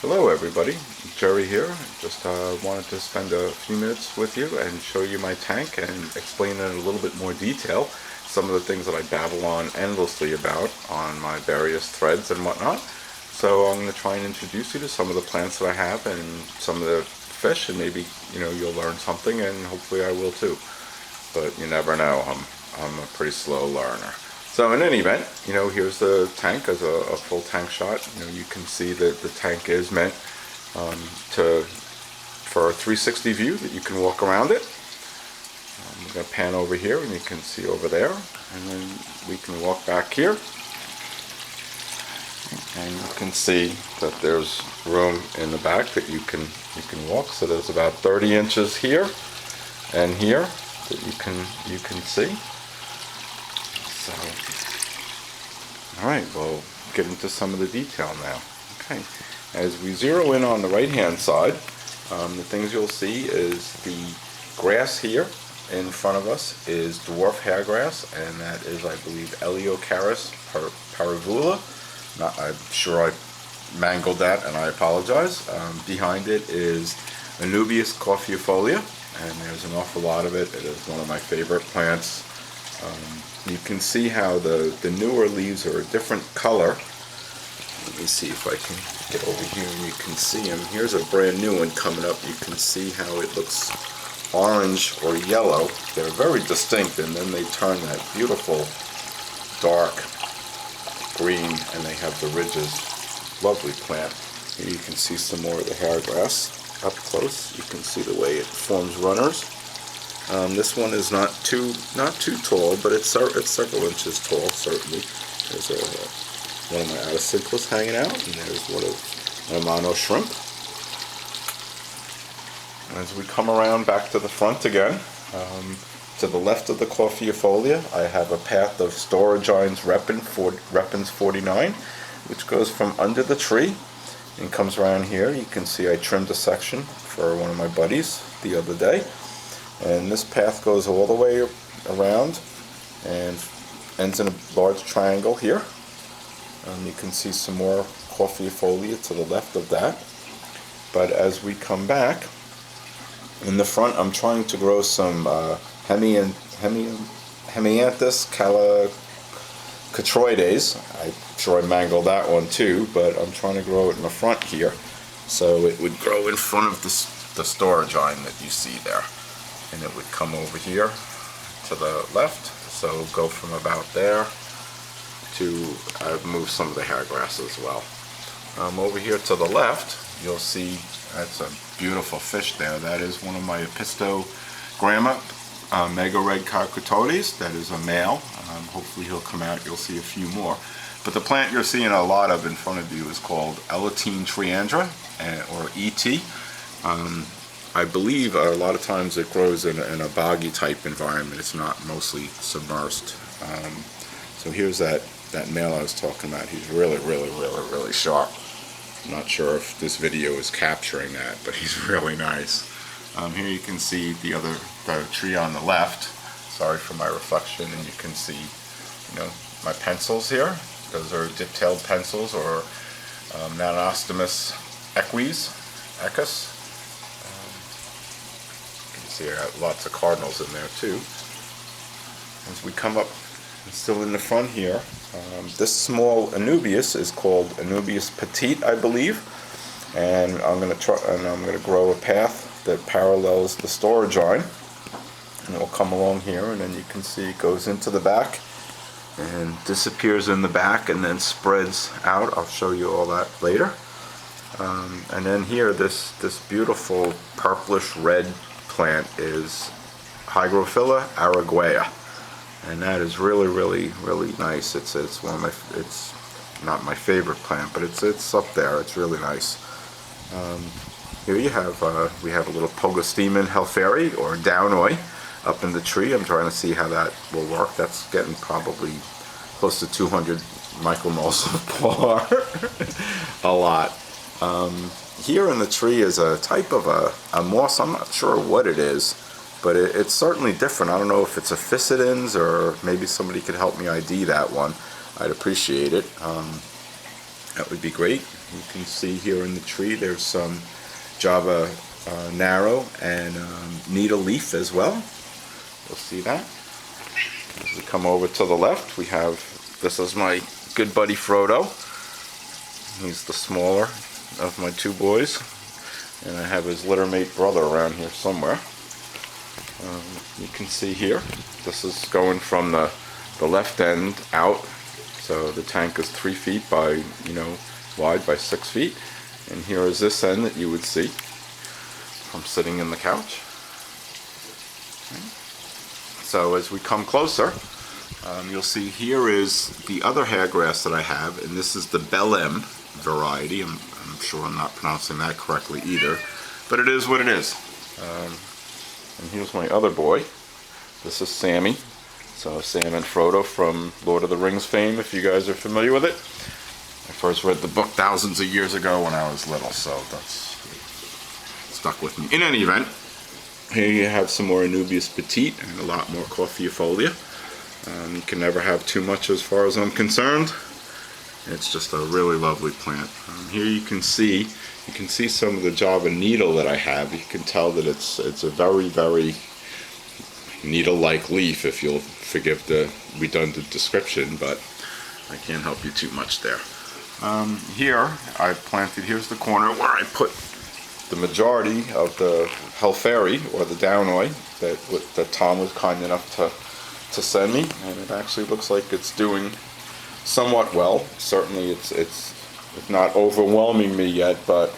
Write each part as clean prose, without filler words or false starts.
Hello everybody, Jerry here. Just wanted to spend a few minutes with you and show you my tank and explain in a little bit more detail some of the things that I babble on endlessly about on my various threads and whatnot. So I'm going to try and introduce you to some of the plants that I have and some of the fish, and maybe you'll learn something, and hopefully I will too. But you never know. I'm a pretty slow learner. So in any event, here's the tank as a full tank shot. You can see that the tank is meant for a 360 view, that you can walk around it. I'm going to pan over here and you can see over there, and then we can walk back here and you can see that there's room in the back that you can walk. So there's about 30 inches here and here that you can see. So, all right, we'll get into some of the detail now. Okay, as we zero in on the right-hand side, the things you'll see is the grass here in front of us is dwarf hairgrass, and that is, I believe, Eliocharis parvula. I'm sure I mangled that, and I apologize. Behind it is Anubias coffeifolia, and there's an awful lot of it. It is one of my favorite plants. You can see how the newer leaves are a different color. Let me see if I can get over here and you can see them. Here's a brand new one coming up. You can see how it looks orange or yellow. They're very distinct, and then they turn that beautiful dark green, and they have the ridges. Lovely plant. Here you can see some more of the hairgrass up close. You can see the way it forms runners. This one is not too tall, but it's several inches tall, certainly. There's one of my Atocinclus hanging out, and there's one of my mono shrimp. As we come around back to the front again, to the left of the coffeifolia, I have a path of Storigines repens 49, which goes from under the tree and comes around here. You can see I trimmed a section for one of my buddies the other day. And this path goes all the way around and ends in a large triangle here. You can see some more coffeifolia to the left of that. But as we come back, in the front I'm trying to grow some Hemianthus calacatroides. I'm sure I mangled that one too, but I'm trying to grow it in the front here. So it would grow in front of the Storigine that you see there. And it would come over here to the left, so go from about there to move some of the hairgrass as well. Over here to the left, you'll see that's a beautiful fish there. That is one of my Apistogramma Megareg carcutodes. That is a male. Hopefully he'll come out. You'll see a few more. But the plant you're seeing a lot of in front of you is called Elatine triandra, or ET. I believe a lot of times it grows in a boggy type environment. It's not mostly submersed. So here's that male I was talking about. He's really sharp. I'm not sure if this video is capturing that, but he's really nice. Here you can see the tree on the left. Sorry for my reflection, and you can see my pencils here. Those are dip-tailed pencils, or Nanostomus equus. See, I got lots of cardinals in there too. As we come up, still in the front here, this small Anubias is called Anubias petite, I believe, and I'm going to grow a path that parallels the Storigine, and it'll come along here, and then you can see it goes into the back and disappears in the back and then spreads out. I'll show you all that later. And then here, this beautiful purplish red plant is Hygrophila araguaea, and that is really nice. It's one of my, it's not my favorite plant, but it's up there. It's really nice. Here you have we have a little Pogostemen helferi, or downoi, up in the tree. I'm trying to see how that will work. That's getting probably close to 200 micromoles of par. A lot. Here in the tree is a type of a moss. I'm not sure what it is, but it's certainly different. I don't know if it's a Physidens, or maybe somebody could help me ID that one. I'd appreciate it. that would be great. You can see here in the tree there's some Java narrow and needle leaf as well. You'll see that. As we come over to the left, we have, this is my good buddy Frodo. He's the smaller of my two boys. And I have his littermate brother around here somewhere. You can see here, this is going from the left end out. So the tank is 3 feet by, wide by 6 feet. And here is this end that you would see from sitting in the couch. Okay. So as we come closer, you'll see here is the other hairgrass that I have, and this is the Belem variety. I'm sure I'm not pronouncing that correctly either, but it is what it is. And here's my other boy. This is Sammy. So Sam and Frodo from Lord of the Rings fame, if you guys are familiar with it. I first read the book thousands of years ago when I was little, so that's stuck with me. In any event, here you have some more Anubias petite and a lot more Coffeeifolia. You can never have too much as far as I'm concerned. It's just a really lovely plant. Here you can see some of the Java needle that I have. You can tell that it's a very, very needle-like leaf, if you'll forgive the redundant description, but I can't help you too much there. Here I planted, here's the corner where I put the majority of the Helferi, or the Downoi, that Tom was kind enough to send me, and it actually looks like it's doing somewhat well. Certainly it's not overwhelming me yet, but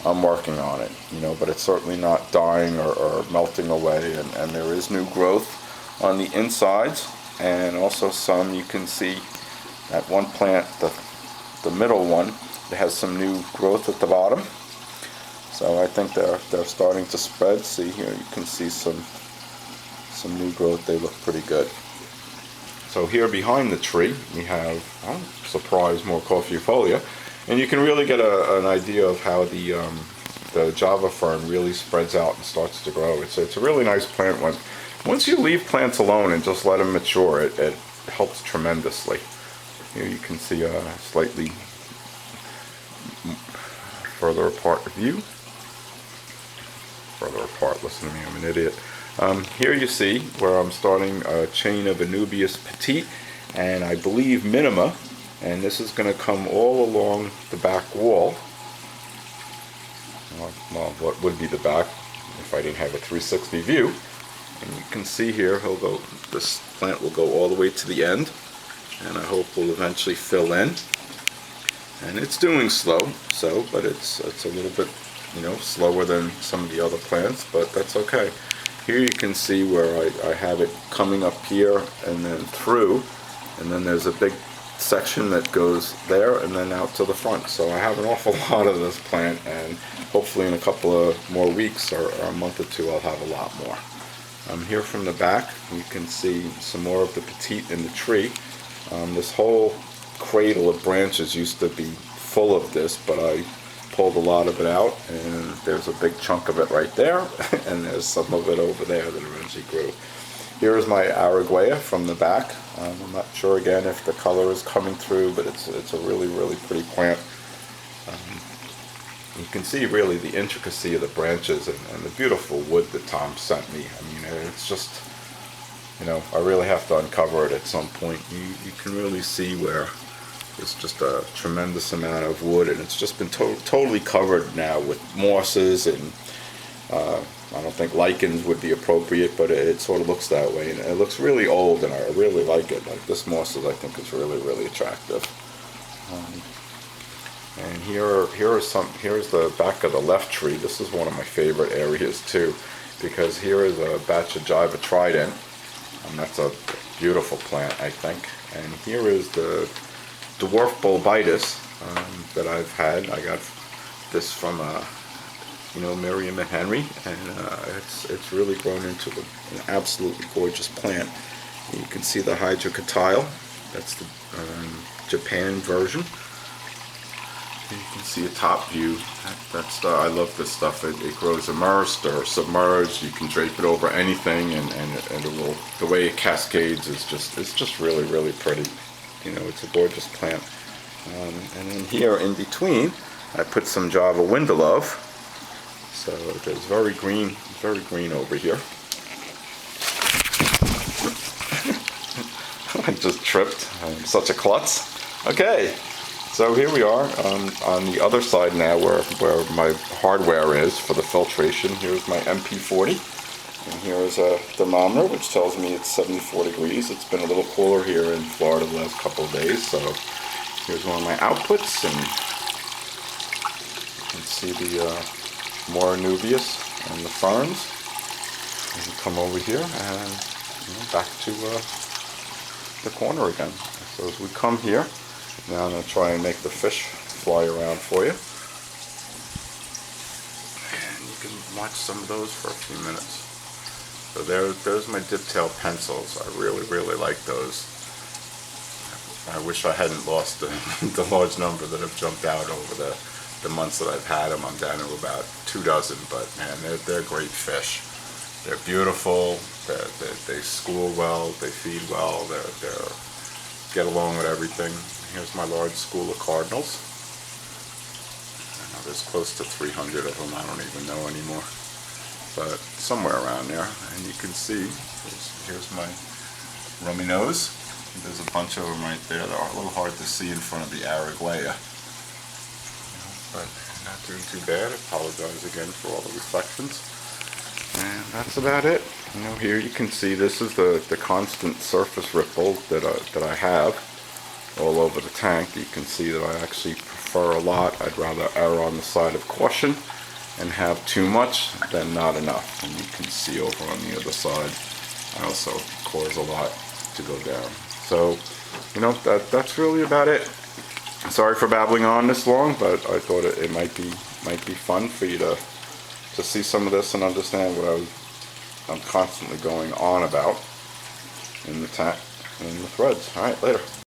I'm working on it, but it's certainly not dying or melting away, and there is new growth on the insides, and also some, you can see that one plant, the middle one, it has some new growth at the bottom. So I think they're starting to spread. See here, you can see some new growth. They look pretty good. So here behind the tree, we have, surprise, more Coffeeifolia. And you can really get an idea of how the Java fern really spreads out and starts to grow. It's a really nice plant. Once you leave plants alone and just let them mature, it helps tremendously. Here you can see a slightly further apart view. Further apart, listen to me, I'm an idiot. Here you see where I'm starting a chain of Anubias petite and I believe Minima, and this is going to come all along the back wall. Well, what would be the back if I didn't have a 360 view. And you can see here, this plant will go all the way to the end, and I hope will eventually fill in. And it's doing slow, but it's a little bit, slower than some of the other plants, but that's okay. Here you can see where I have it coming up here and then through, and then there's a big section that goes there and then out to the front. So I have an awful lot of this plant, and hopefully in a couple of more weeks or a month or two I'll have a lot more. Here from the back you can see some more of the petite in the tree. This whole cradle of branches used to be full of this, but I pulled a lot of it out, and there's a big chunk of it right there, and there's some of it over there that eventually grew. Here's my Araguaia from the back. I'm not sure again if the color is coming through, but it's a really, really pretty plant. You can see really the intricacy of the branches and the beautiful wood that Tom sent me. I mean, it's just, I really have to uncover it at some point. You can really see where it's just a tremendous amount of wood, and it's just been totally covered now with mosses, and I don't think lichens would be appropriate, but it sort of looks that way, and it looks really old, and I really like it. Like this moss I think is really, really attractive. And here's the back of the left tree. This is one of my favorite areas too, because here is a batch of Java Trident, and that's a beautiful plant, I think. And here is the dwarf Bulbitis that I've had. I got this from Miriam and Henry, and it's really grown into an absolutely gorgeous plant. And you can see the Hydrocotyle. That's the Japan version. You can see a top view. I love this stuff. It grows immersed or submerged. You can drape it over anything, and it will. The way it cascades is just really, really pretty. It's a gorgeous plant. And in here in between, I put some Java Windelove. So there's very green over here. I just tripped. I'm such a klutz. Okay, so here we are on the other side now where my hardware is for the filtration. Here's my MP40. And here's a thermometer which tells me it's 74 degrees. It's been a little cooler here in Florida the last couple of days. So here's one of my outputs, and you can see the more Anubias and the ferns. And come over here and back to the corner again. So as we come here, now I'm going to try and make the fish fly around for you. And you can watch some of those for a few minutes. So there's my diptail pencils. I really like those. I wish I hadn't lost the large number that have jumped out over the months that I've had them. I'm down to about 2 dozen, but man, they're great fish. They're beautiful. They school well. They feed well. They get along with everything. Here's my large school of cardinals. I know there's close to 300 of them. I don't even know anymore, but somewhere around there. And you can see, here's my rummy nose. There's a bunch of them right there. They're a little hard to see in front of the Araguaia, but not doing too bad. I apologize again for all the reflections. And that's about it. Here you can see this is the constant surface ripple that I have all over the tank. You can see that I actually prefer a lot. I'd rather err on the side of caution and have too much than not enough. And you can see over on the other side, I also cause a lot to go down. So, that's really about it. Sorry for babbling on this long, but I thought it might be fun for you to see some of this and understand what I'm constantly going on about in the threads. All right, later.